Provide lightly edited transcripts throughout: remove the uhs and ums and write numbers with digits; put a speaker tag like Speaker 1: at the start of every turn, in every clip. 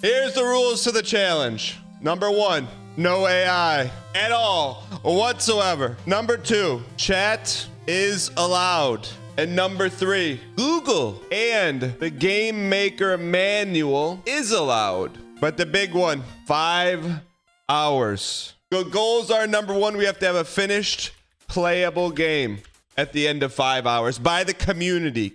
Speaker 1: Here's the rules to the challenge. Number 1, no AI at all whatsoever. Number 2, chat is allowed. And number 3, Google and the Game Maker manual is allowed. But the big one, 5 hours. The goals are, number 1, we have to have a finished playable game at the end of 5 hours by the community.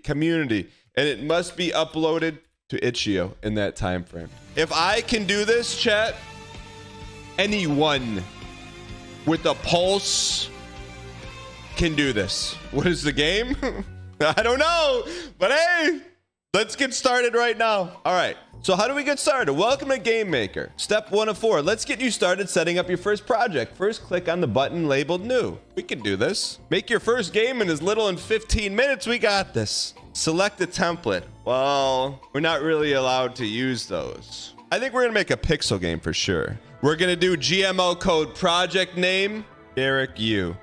Speaker 1: And it must be uploaded to Itch.io in that time frame. If I can do this, chat, anyone with a pulse can do this. What is the game? I don't know, but hey, let's get started right now. All right, so how do we get started? Welcome to Game Maker. Step 1 of 4. Let's get you started setting up your first project. First, click on the button labeled new. We can do this. Make your first game in as little as 15 minutes. We got this. Select a template. Well, we're not really allowed to use those. I think we're gonna make a pixel game for sure. We're gonna do GMO code project name, Derek U.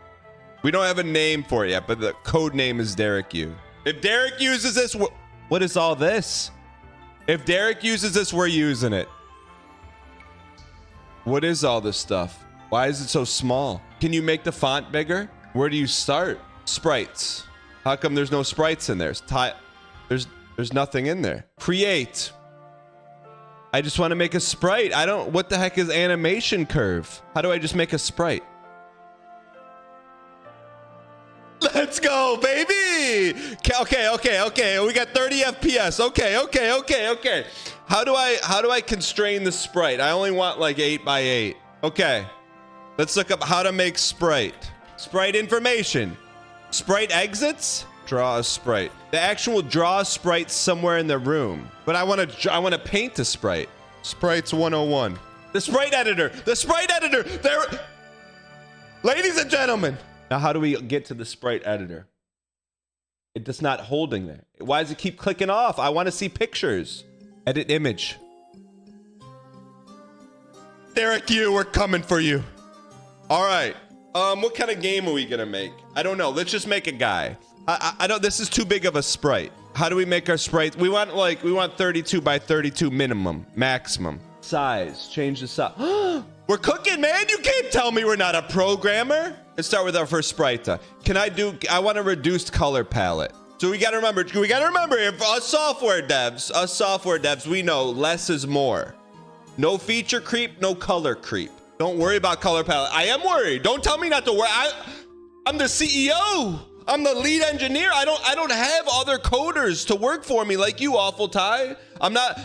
Speaker 1: We don't have a name for it yet, but the code name is Derek U. If Derek uses this, what is all this? If Derek uses this, we're using it. What is all this stuff? Why is it so small? Can you make the font bigger? Where do you start? Sprites. How come there's no sprites in there? There's nothing in there. Create. I just want to make a sprite. What the heck is animation curve? How do I just make a sprite? Let's go, baby. Okay. We got 30 FPS. Okay. How do I constrain the sprite? I only want like 8 by 8. Okay. Let's look up how to make sprite. Sprite information. Sprite exits. Draw a sprite. The actual draw sprite somewhere in the room. But I want to paint a sprite. Sprites 101. The sprite editor. There. Ladies and gentlemen. Now, how do we get to the sprite editor? It's not holding there. Why does it keep clicking off? I want to see pictures. Edit image. Derek U, we're coming for you. All right. What kind of game are we gonna make? I don't know. Let's just make a guy. I don't. This is too big of a sprite. How do we make our sprite? We want 32 by 32 minimum, maximum size. Change the size. We're cooking, man. You can't tell me we're not a programmer. Let's start with our first sprite. I want a reduced color palette. So we gotta remember, if us software devs, we know less is more. No feature creep, no color creep. Don't worry about color palette. I am worried. Don't tell me not to worry. I'm the CEO. I'm the lead engineer. I don't have other coders to work for me like you, Awful Ty. I'm not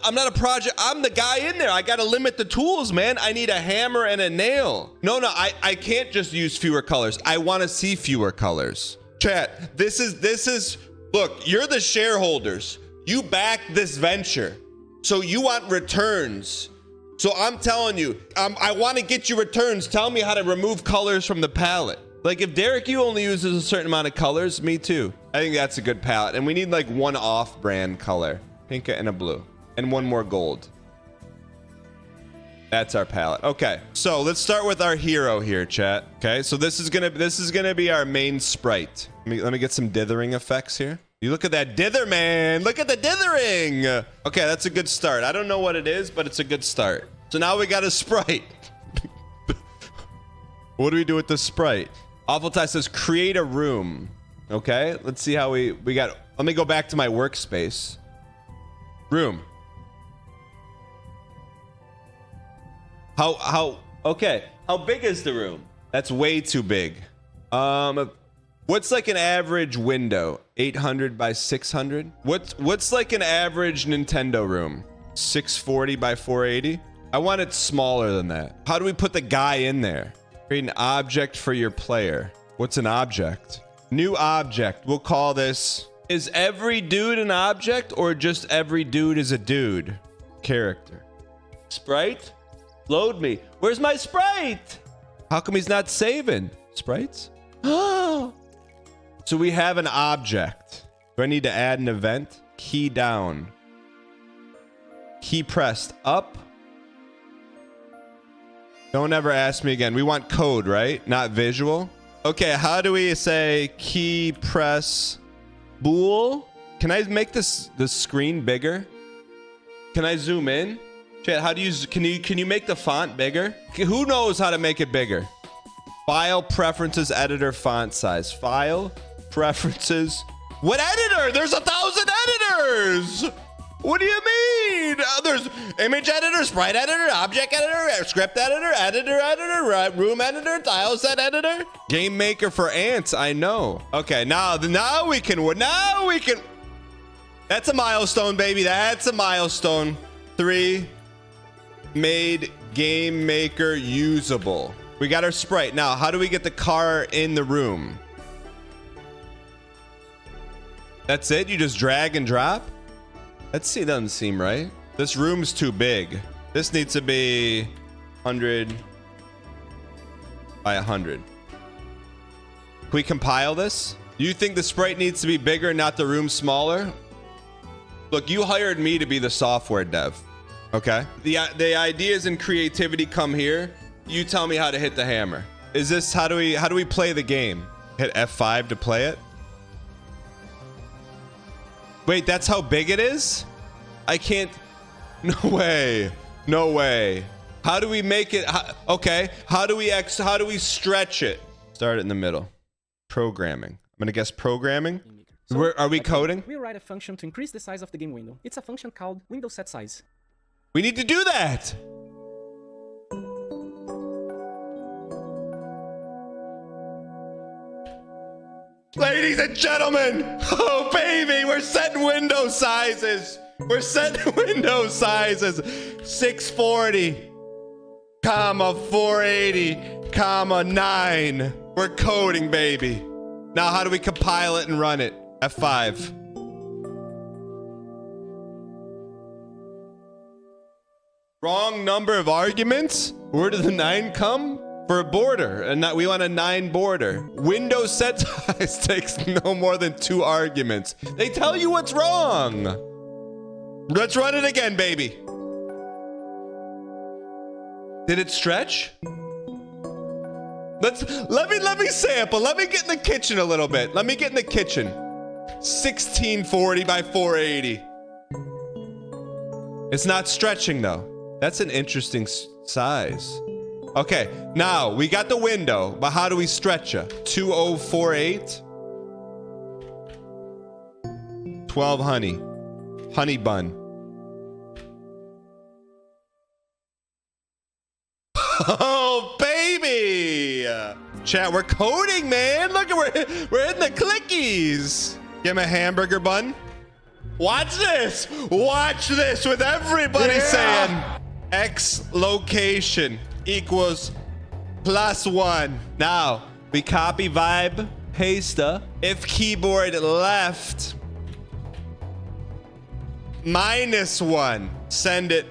Speaker 1: a project. I'm the guy in there. I gotta limit the tools, man. I need a hammer and a nail. No, I can't just use fewer colors. I want to see fewer colors. Chat, this is look, you're the shareholders. You backed this venture. So you want returns. So I'm telling you, I want to get you returns. Tell me how to remove colors from the palette. Like if Derek U only uses a certain amount of colors, me too. I think that's a good palette. And we need like one off-brand color. Pink and a blue. And one more gold. That's our palette. Okay, so let's start with our hero here, chat. Okay, so this is gonna be our main sprite. Let me get some dithering effects here. You look at that dither, man. Look at the dithering. Okay, that's a good start. I don't know what it is, but it's a good start. So now we got a sprite. What do we do with the sprite? Awful Ty says create a room. Okay, let's see how we got. Let me go back to my workspace. Room. Okay, how big is the room? That's way too big. What's like an average window? 800 by 600? What's like an average Nintendo room? 640 by 480? I want it smaller than that. How do we put the guy in there? Create an object for your player. What's an object? New object. We'll call this, is every dude an object or just every dude is a dude? Character. Sprite? Load me. Where's my sprite? How come he's not saving? Sprites? So we have an object. Do I need to add an event? Key down. Key pressed up. Don't ever ask me again. We want code, right? Not visual. Okay, how do we say key press bool? Can I make the screen bigger? Can I zoom in? Chat, how do you use, can you make the font bigger? Who knows how to make it bigger? File, preferences, editor, font size. File, preferences. What editor? There's 1,000 editors. What do you mean? There's image editor, sprite editor, object editor, script editor, room editor, tile set editor. Game maker for ants, I know. Okay, now we can. That's a milestone, baby. That's a milestone. 3, made game maker usable. We got our sprite. Now, how do we get the car in the room? That's it? You just drag and drop? Let's see, doesn't seem right. This room's too big. This needs to be 100 by 100. Can we compile this? You think the sprite needs to be bigger, not the room smaller? Look, you hired me to be the software dev, okay? The ideas and creativity come here. You tell me how to hit the hammer. Is this, how do we play the game? Hit F5 to play it? Wait, that's how big it is? I can't, no way, no way. How do we make it, okay, how do we stretch it? Start it in the middle. Programming. I'm gonna guess programming. So, are we coding?
Speaker 2: We'll write a function to increase the size of the game window. It's a function called window set size.
Speaker 1: We need to do that. Ladies and gentlemen, oh baby, we're setting window sizes. We're setting window sizes. 640, comma 480, comma 9. We're coding, baby. Now how do we compile it and run it? F5. Wrong number of arguments? Where did the 9 come? For a border, and we want a 9 border. Window set size takes no more than 2 arguments. They tell you what's wrong. Let's run it again, baby. Did it stretch? Let me sample. Let me get in the kitchen a little bit. Let me get in the kitchen. 1640 by 480. It's not stretching though. That's an interesting size. Okay, now we got the window, but how do we stretch it? 2048. 12 honey bun. Oh baby! Chat, we're coding, man. Look, we're hitting the clickies. Give him a hamburger bun. Watch this. Watch this with everybody saying X location equals +1. Now we copy vibe, paste if keyboard left -1, send it.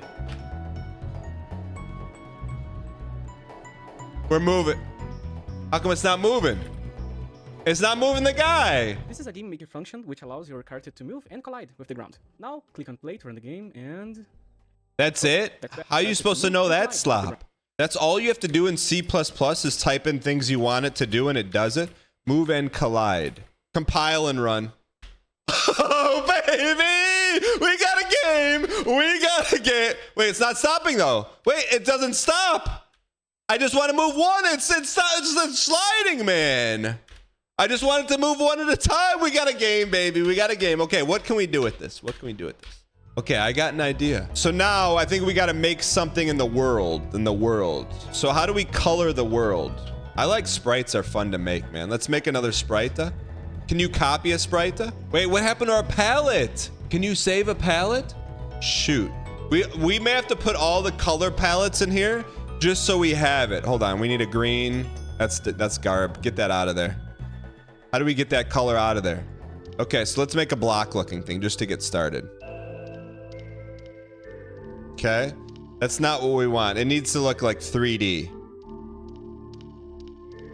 Speaker 1: We're moving. How come it's not moving? It's not moving the guy.
Speaker 2: This is a game maker function which allows your character to move and collide with the ground. Now click on play to run the game and
Speaker 1: that's it? How are you supposed to know that, Slop? That's all you have to do in C++ is type in things you want it to do and it does it. Move and collide. Compile and run. Oh, baby! We got a game! We got a game! Wait, it's not stopping though. Wait, it doesn't stop! I just want to move one. It's sliding, man. I just wanted to move one at a time. We got a game, baby. We got a game. Okay, what can we do with this? What can we do with this? Okay, I got an idea. So now I think we got to make something in the world. So how do we color the world? I like sprites are fun to make, man. Let's make another sprite. Can you copy a sprite? Wait, what happened to our palette? Can you save a palette? Shoot. We may have to put all the color palettes in here just so we have it. Hold on, we need a green. That's garb. Get that out of there. How do we get that color out of there? Okay, so let's make a block looking thing just to get started. Okay, that's not what we want. It needs to look like 3D.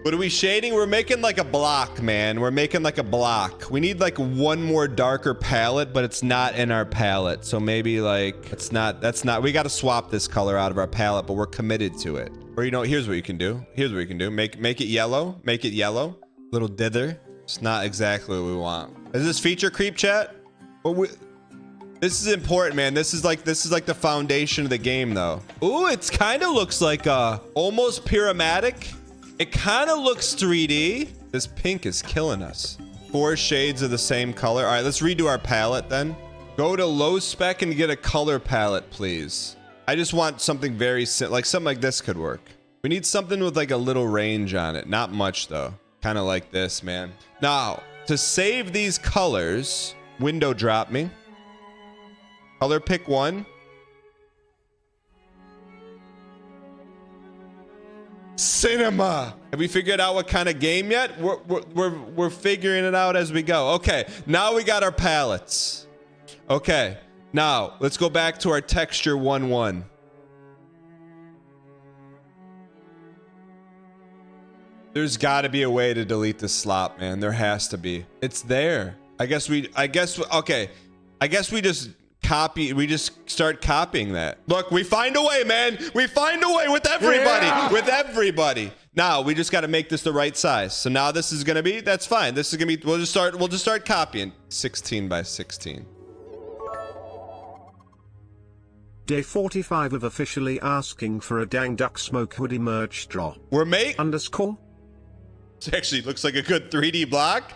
Speaker 1: What are we shading? We're making like a block, man. We're making like a block. We need like one more darker palette, but it's not in our palette. So maybe like, that's not, we got to swap this color out of our palette, but we're committed to it. Or you know, here's what you can do. Here's what you can do. Make it yellow. Make it yellow. Little dither. It's not exactly what we want. Is this feature creep, chat? This is important, man. This is like the foundation of the game, though. Ooh, it's kind of looks like almost pyramadic. It kind of looks 3D. This pink is killing us. 4 shades of the same color. All right, let's redo our palette then. Go to low spec and get a color palette, please. I just want something very simple, like something like this could work. We need something with like a little range on it. Not much though. Kind of like this, man. Now, to save these colors, window drop me. Color pick 1. Cinema. Have we figured out what kind of game yet? We're figuring it out as we go. Okay, now we got our palettes. Okay, now let's go back to our texture 1-1. There's got to be a way to delete the slop, man. There has to be. It's there. I guess we just copy. We just start copying that. Look, we find a way, man. We find a way with everybody. Yeah. With everybody. Now we just got to make this the right size. So now this is gonna be. That's fine. This is gonna be. We'll just start copying. 16 by 16.
Speaker 3: Day 45 of officially asking for a dang duck smoke hoodie merch drop.
Speaker 1: We're make
Speaker 3: underscore.
Speaker 1: It actually looks like a good 3D block.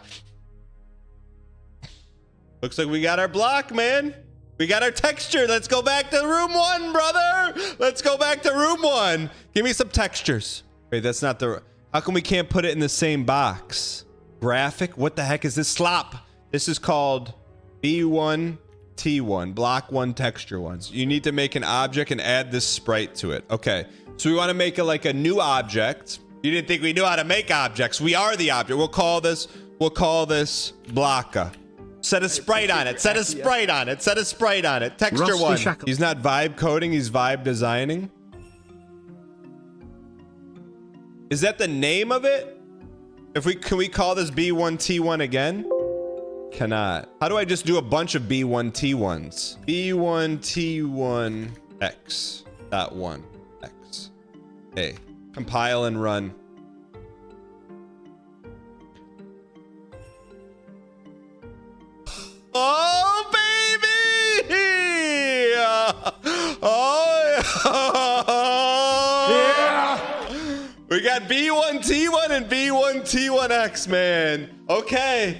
Speaker 1: Looks like we got our block, man. We got our texture. Let's go back to room 1, brother. Let's go back to room 1. Give me some textures. Wait, that's not the... How come we can't put it in the same box? Graphic? What the heck is this slop? This is called B1 T1, block 1, texture 1. So you need to make an object and add this sprite to it. Okay, so we want to make like a new object. You didn't think we knew how to make objects. We are the object. We'll call this blocka. Set a sprite on it. Set a sprite on it. Set a sprite on it. Texture 1. He's not vibe coding. He's vibe designing. Is that the name of it? Can we call this B1 T1 again? Cannot. How do I just do a bunch of B1 T1s? B1 T1 X dot 1 X. Hey, compile and run. Oh baby! Yeah! We got B1 T1 and B1 T1X, man. Okay.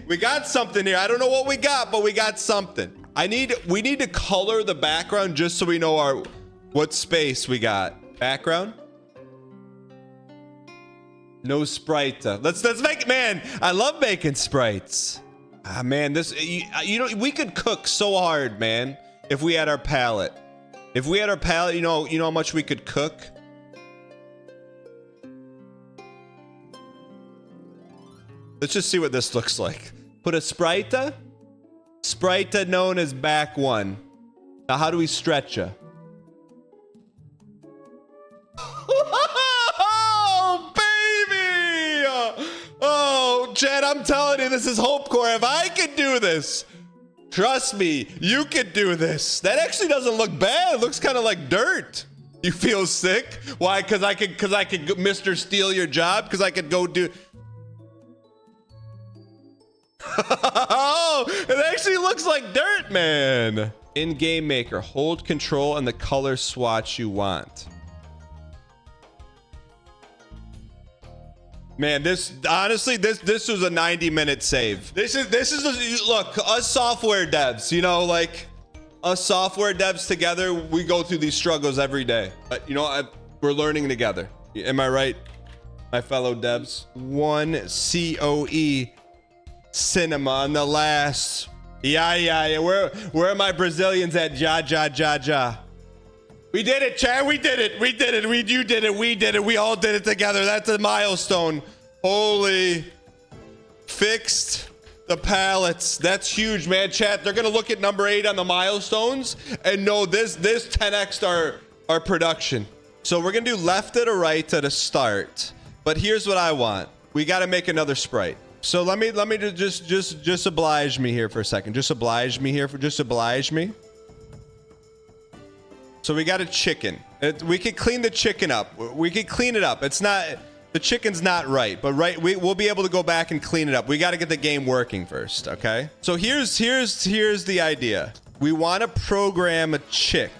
Speaker 1: We got something here. I don't know what we got, but we got something. We need to color the background just so we know what space we got. Background? No sprite. Let's make, man. I love making sprites. Ah, man, this you know, we could cook so hard, man, if we had our palette. If we had our palette, you know how much we could cook. Let's just see what this looks like. Put a sprite known as back 1. Now, how do we stretch her? Oh, baby! Oh, Chad, I'm telling you, this is Hopecore. If I could do this, trust me, you could do this. That actually doesn't look bad. It looks kind of like dirt. You feel sick? Why? Because I could Mr. Steal your job? Because I could go do... Oh, it actually looks like dirt, man. In gamemaker, hold control and the color swatch you want. Man, this honestly, this was a 90-minute save. This is look, us software devs, you know, like us software devs together, we go through these struggles every day. But you know, we're learning together. Am I right, my fellow devs? 1 COE cinema on the last. Yeah. Where are my Brazilians at? Ja. We did it, Chad. We did it. You did it. We did it. We all did it together. That's a milestone. Holy. Fixed the pallets. That's huge, man. Chat, they're going to look at number 8 on the milestones and know this 10x our production. So we're going to do left to right to start. But here's what I want. We got to make another sprite. So let me just oblige me here for a second. Just oblige me. So we got a chicken. We could clean the chicken up. We could clean it up. It's not The chicken's not right, but we'll be able to go back and clean it up. We got to get the game working first, okay? So here's the idea. We want to program a chick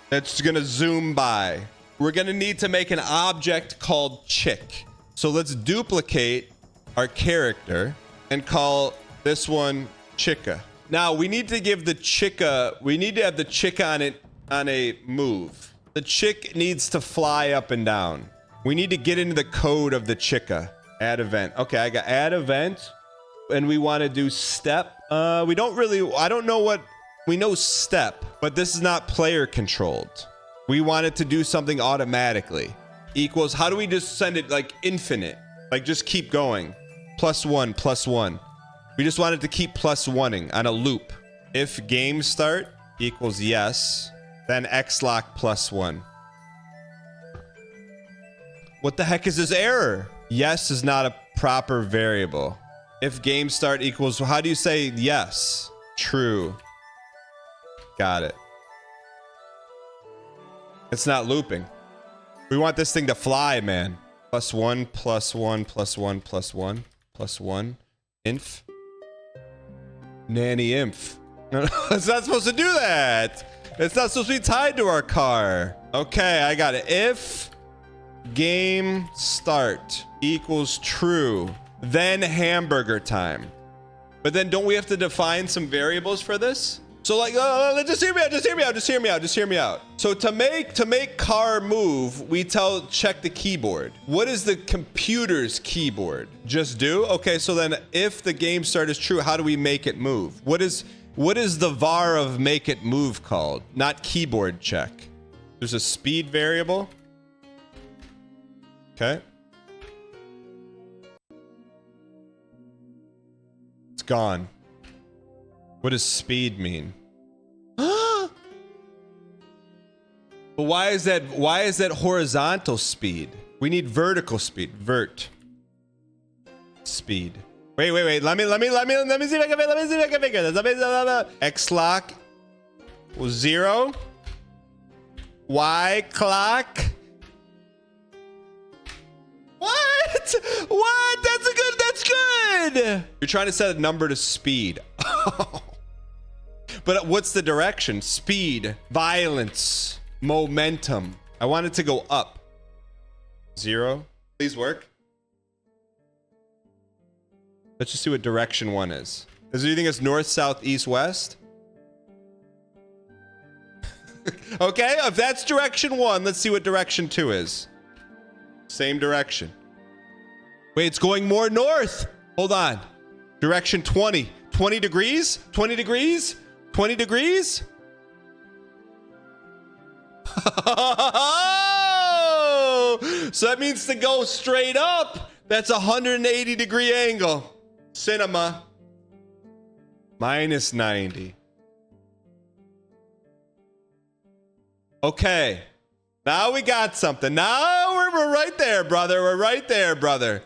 Speaker 1: that's going to zoom by. We're going to need to make an object called chick. So let's duplicate our character and call this one Chicka. Now we need to give the Chicka, we need to have the Chicka on a move. The chick needs to fly up and down. We need to get into the code of the Chicka. Add event. Okay, I got add event. And we want to do step. We don't really, I don't know what, we know step, but this is not player controlled. We want it to do something automatically. Equals, how do we just send it like infinite? Like just keep going. +1, +1. We just want it to keep +1ing on a loop. If game start equals yes, then xlock +1. What the heck is this error? Yes is not a proper variable. If game start equals, how do you say yes? True. Got it. It's not looping. We want this thing to fly, man. +1, +1, +1, +1, +1. Inf. Nanny inf. No, it's not supposed to do that. It's not supposed to be tied to our car. Okay, I got it. If game start equals true, then hamburger time. But then don't we have to define some variables for this? So like, just hear me out. So to make car move, we check the keyboard. What is the computer's keyboard? Just do? Okay, so then if the game start is true, how do we make it move? What is the var of make it move called? Not keyboard check. There's a speed variable. Okay. It's gone. What does speed mean? But why is that horizontal speed? We need vertical speed. Vert. Speed. Wait. Let me see if I can figure this. X clock was 0. Y clock. What? What? That's good. You're trying to set a number to speed. But what's the direction? Speed, violence, momentum. I want it to go up. 0. Please work. Let's just see what direction 1 is. Is there anything that's north, south, east, west? Okay, if that's direction 1, let's see what direction 2 is. Same direction. Wait, it's going more north. Hold on. Direction 20. 20 degrees? 20 degrees? 20 degrees? So that means to go straight up. That's a 180 degree angle. Cinema. -90. Okay. Now we got something. Now we're right there, brother. We're right there, brother.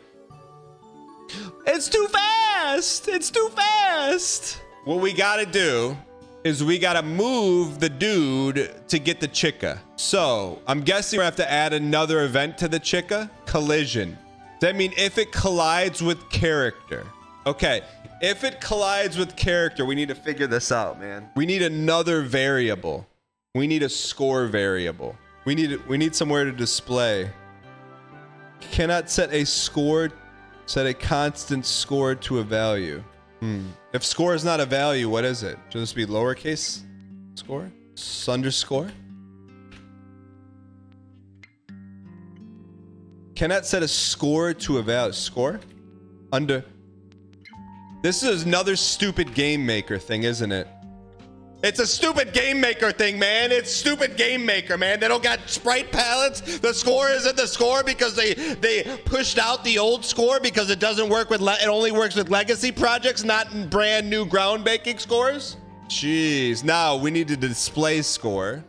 Speaker 1: It's too fast. It's too fast. What we got to do is we got to move the dude to get the Chicka. So I'm guessing we have to add another event to the Chicka. Collision. Does that mean if it collides with character? Okay. If it collides with character, we need to figure this out, man. We need another variable. We need a score variable. We need somewhere to display. Cannot set a constant score to a value. If score is not a value, what is it? Should this be lowercase score? Underscore? Cannot set a score to a value. Score? This is another stupid game maker thing, isn't it? It's a stupid game maker thing, man. It's stupid game maker, man. They don't got sprite palettes. The score isn't the score because they pushed out the old score because it doesn't work with it only works with legacy projects, not in brand new groundbreaking scores. Jeez. Now we need to display score.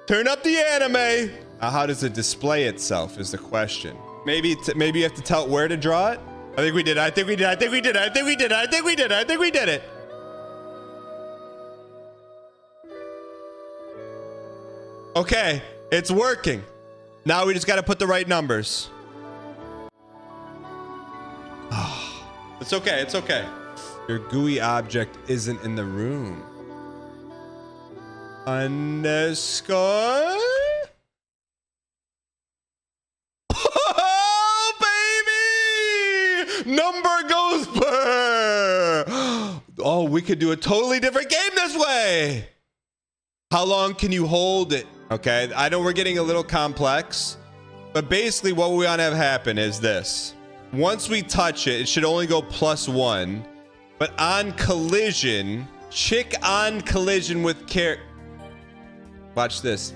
Speaker 1: Turn up the anime. How does it display itself is the question. Maybe you have to tell it where to draw it. I think we did it. I think we did it. Okay. It's working. Now we just got to put the right numbers. It's okay. It's okay. Your GUI object isn't in the room. Underscore. Oh, baby! Number goes per. Oh, we could do a totally different game this way. How long can you hold it? Okay, I know we're getting a little complex, but basically what we want to have happen is this. Once we touch it, it should only go +1, but on collision, chick on collision with watch this.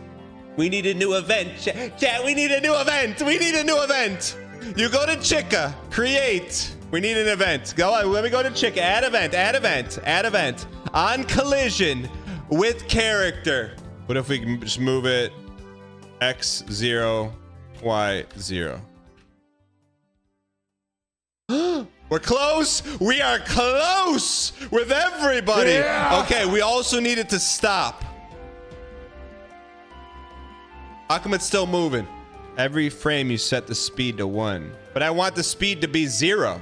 Speaker 1: We need a new event. Chat, we need a new event. We need a new event. You go to Chicka, create. We need an event. Go on, let me go to Chicka, add event, add event, add event. On collision with character. What if we can just move it X0, Y0? We're close. We are close with everybody. Yeah. Okay, we also need it to stop. How come it's still moving? Every frame you set the speed to 1, but I want the speed to be 0.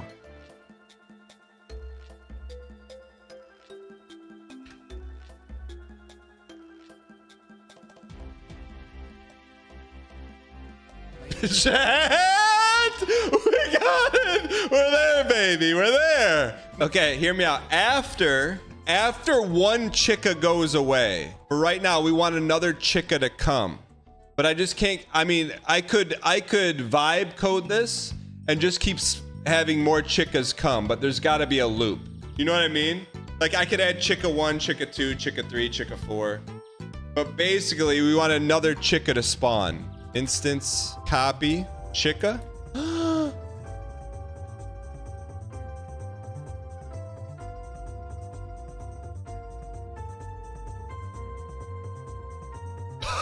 Speaker 1: Chat! We got it! We're there, baby. We're there. Okay, hear me out. After one Chicka goes away, for right now, we want another Chicka to come. But I just can't. I mean, I could vibe code this and just keep having more Chickas come, but there's got to be a loop. You know what I mean? Like I could add Chicka 1, Chicka 2, Chicka 3, Chicka 4. But basically, we want another Chicka to spawn. Instance, copy, Chicka.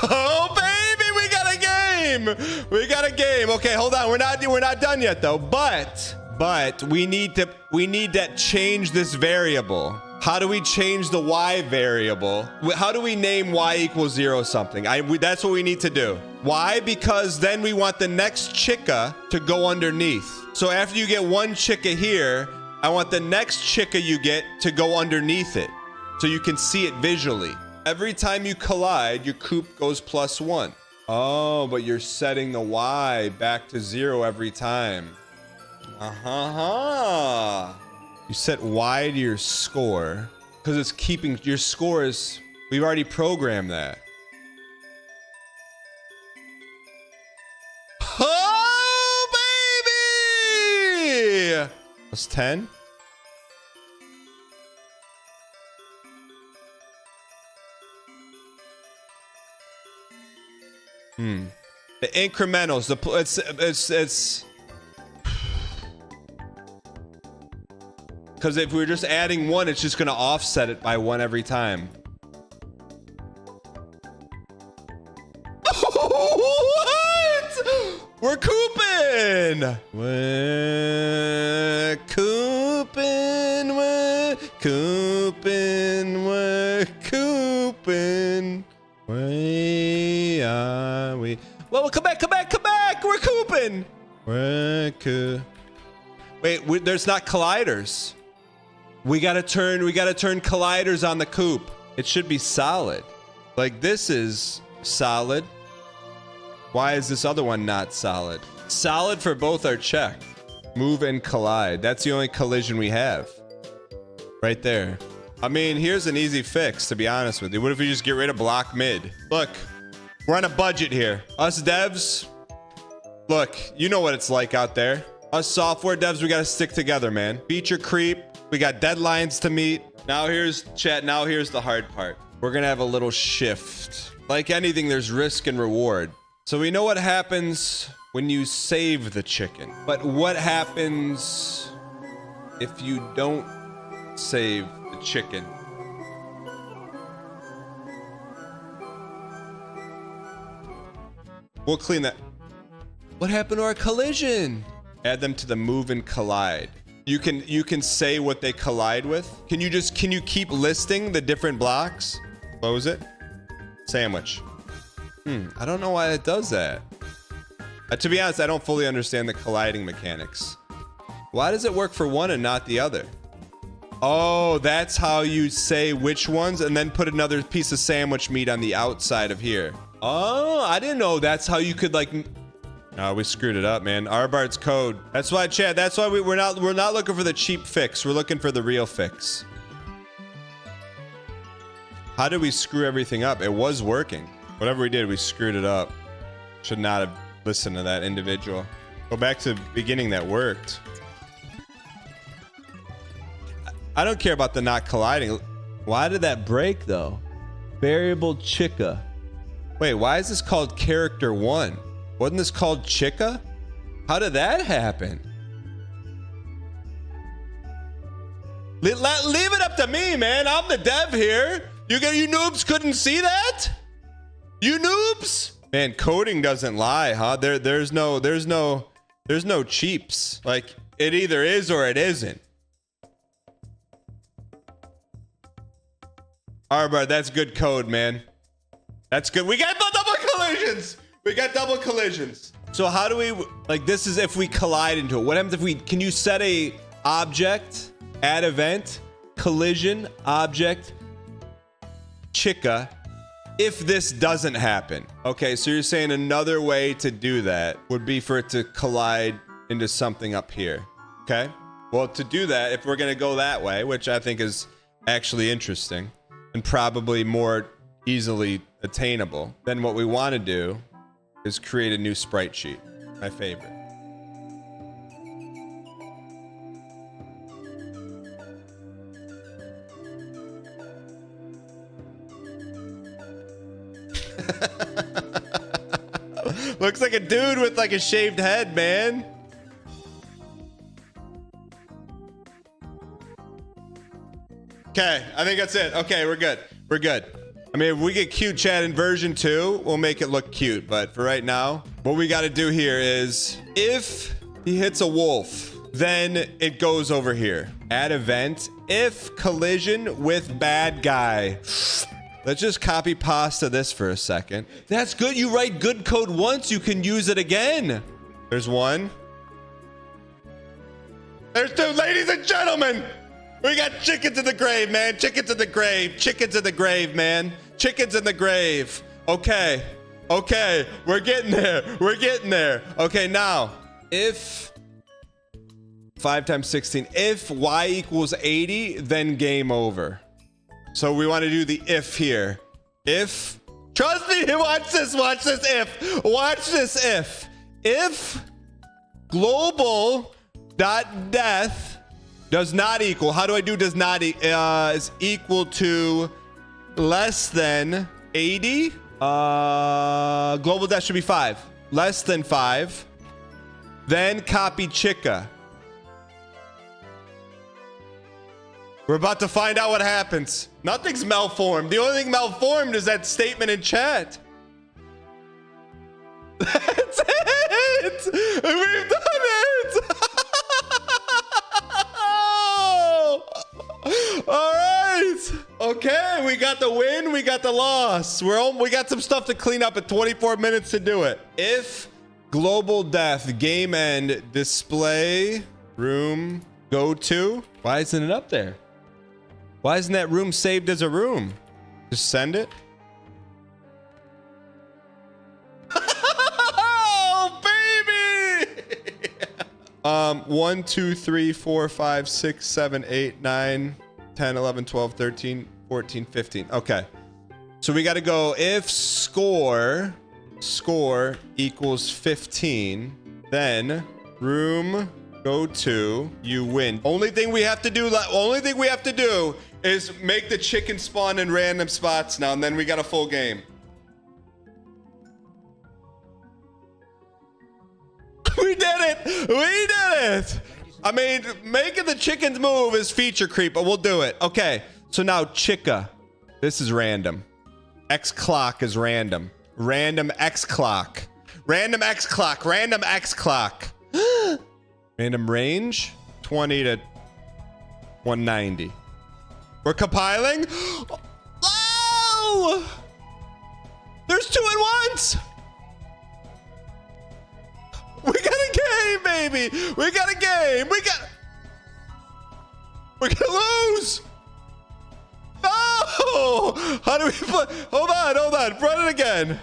Speaker 1: Oh, baby, we got a game. We got a game. Okay, hold on. We're not done yet, though. But we need to change this variable. How do we change the y variable? How do we name y equals 0 something? That's what we need to do. Why? Because then we want the next Chicka to go underneath. So after you get one Chicka here, I want the next Chicka you get to go underneath it, so you can see it visually. Every time you collide, your coop goes +1. Oh, but you're setting the y back to 0 every time. You set y to your score because it's keeping your score is. We've already programmed that. Oh, baby! That's 10. The incrementals. It's. Because if we're just adding 1, it's just going to offset it by 1 every time. What? We're cooping. We're cooping. We're cooping. We're cooping. Where are we? Well, come back. We're cooping. We're cooping. Wait, there's not colliders. We gotta turn colliders on the coop. It should be solid. Like this is solid. Why is this other one not solid? Solid for both are checked. Move and collide. That's the only collision we have. Right there. I mean, here's an easy fix, to be honest with you. What if we just get rid of block mid? Look, we're on a budget here. Us devs, look, you know what it's like out there. Us software devs, we gotta stick together, man. Feature creep. We got deadlines to meet. Now here's the hard part. We're gonna have a little shift. Like anything, there's risk and reward. So we know what happens when you save the chicken. But what happens if you don't save the chicken? We'll clean that. What happened to our collision? Add them to the move and collide. You can say what they collide with. Can you keep listing the different blocks? Close it. Sandwich. I don't know why it does that. To be honest, I don't fully understand the colliding mechanics. Why does it work for one and not the other? Oh, that's how you say which ones and then put another piece of sandwich meat on the outside of here. Oh, I didn't know that's how you could like... Oh, we screwed it up, man. Arbart's code. That's why, Chad, that's why we're not looking for the cheap fix. We're looking for the real fix. How did we screw everything up? It was working. Whatever we did, we screwed it up. Should not have listened to that individual. Go back to the beginning that worked. I don't care about the not colliding. Why did that break though? Variable chica. Wait, why is this called character 1? Wasn't this called chica? How did that happen? Leave it up to me, man. I'm the dev here. You noobs couldn't see that? You noobs? Man, coding doesn't lie, huh? There's no cheaps. Like it either is or it isn't. All right, bro, that's good code, man. That's good. We got double collisions. We got double collisions. So how do we, like, this is if we collide into it. What happens if we, can you set a object, add event, collision, object, chica, if this doesn't happen? Okay, so you're saying another way to do that would be for it to collide into something up here. Okay. Well, to do that, if we're going to go that way, which I think is actually interesting, and probably more easily attainable, then what we want to do is create a new sprite sheet. My favorite. Looks like a dude with like a shaved head, man. Okay, I think that's it. Okay, we're good. We're good. I mean, if we get cute chat in version 2, we'll make it look cute. But for right now, what we got to do here is if he hits a wolf, then it goes over here. Add event if collision with bad guy. Let's just copy pasta this for a second. That's good. You write good code once, you can use it again. There's one. There's two, ladies and gentlemen. We got chickens in the grave, man. Chickens in the grave. Chickens in the grave, man. Chickens in the grave. Okay. Okay. We're getting there. We're getting there. Okay, now, if 5 times 16, if y equals 80, then game over. So we want to do the if here. If, trust me, watch this if. Watch this if. If global.death does not equal, how do I do does not is equal to less than 80? Global death should be 5. Less than 5. Then copy chica. We're about to find out what happens. Nothing's malformed. The only thing malformed is that statement in chat. That's it! We've done it! All right. Okay, we got the win, we got the loss. We got some stuff to clean up at 24 minutes to do it. If global death, game end, display, room, go to. Why isn't it up there? Why isn't that room saved as a room? Just send it. Oh, baby! 1, 2, 3, 4, 5, 6, 7, 8, 9, 10, 11, 12, 13, 14, 15. Okay. So we got to go if score equals 15, then room, go to, you win. Only thing we have to do is make the chicken spawn in random spots now, and then we got a full game. We did it! We did it! I mean, making the chickens move is feature creep, but we'll do it. Okay, so now chica. This is random. X clock is random. Random X clock. Random X clock. Random X clock. Random range 20 to 190. We're compiling. Oh! They're There's 2 at once. We got a game, baby. We got a game. We're gonna lose. No. How do we play? Hold on. Run it again.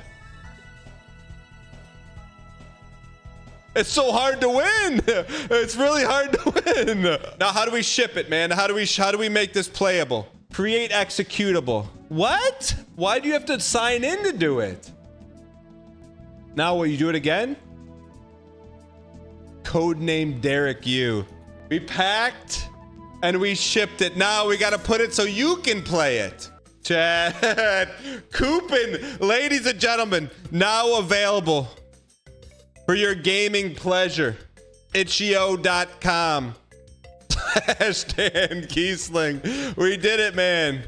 Speaker 1: It's so hard to win. It's really hard to win. Now, how do we ship it, man? How do we make this playable? Create executable. What? Why do you have to sign in to do it? Now, will you do it again? Codename Derek U. We packed and we shipped it. Now we got to put it so you can play it. Chad, coupon, ladies and gentlemen, now available for your gaming pleasure. Itch.io.com/Dan Kiesling. We did it, man.